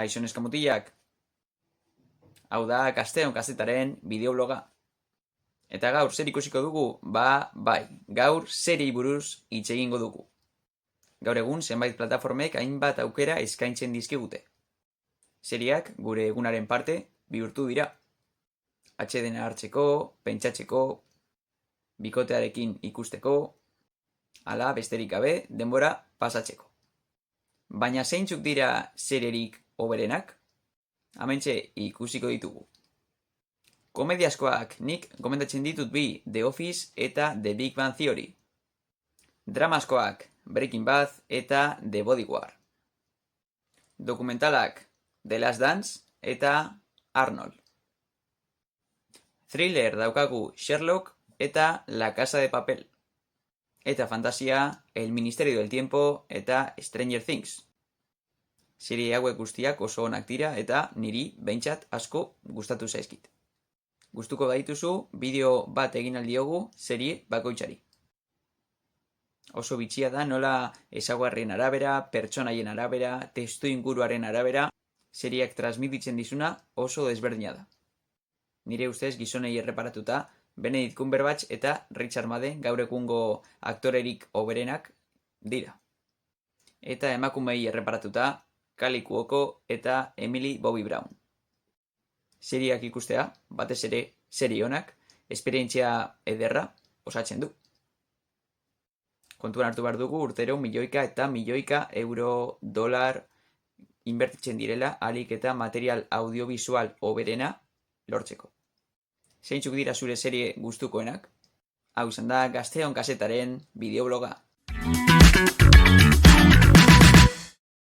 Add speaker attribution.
Speaker 1: Kaixo neska mutilak, hau da Gazteon kazetaren bideobloga. Eta gaur zer ikusiko dugu? Bai, gaur seriei buruz hitz egingo dugu. Gaur egun zenbait plataformek hainbat aukera eskaintzen dizkigute. Serieak gure egunaren parte bihurtu dira. Atsedena hartzeko, pentsatzeko, bikotearekin ikusteko, ala besterik gabe denbora pasatzeko. Baina zeintzuk dira serierik hoberenak? Hementxe ikusiko ditugu. Komediazkoak nik gomendatzen ditut bi, The Office eta The Big Bang Theory. Dramazkoak Breaking Bad eta The Bodyguard. Dokumentalak The Last Dance eta Arnold. Thriller daukagu Sherlock eta La Casa de Papel. Eta fantasia El Ministerio del Tiempo eta Stranger Things. Serie hauek guztiak oso onak dira eta niri behintzat asko gustatu zaizkit. Gustuko baituzu, bideo bat egin aldiogu serie bakoitzari. Oso bitxia da nola ezaugarrien arabera, pertsonaien arabera, testu inguruaren arabera, serieak transmititzen dizuna oso desberdina da. Nire ustez gizonei erreparatuta, Benedict Cumberbatch eta Richard Madden gaur egungo aktorerik hoberenak dira. Eta emakumei erreparatuta, Kaley Cuoco eta Emily Bobby Brown. Serieak ikustea, batez ere serie onak, esperientzia ederra osatzen du. Kontuan hartu behar dugu urtero milioika eta milioika euro, dolar inbertitzen direla ahalik eta material audiovisual hoberena lortzeko. Zeintzuk dira zure serie gustukoenak? Hau izan da Gazteon kazetaren bideobloga.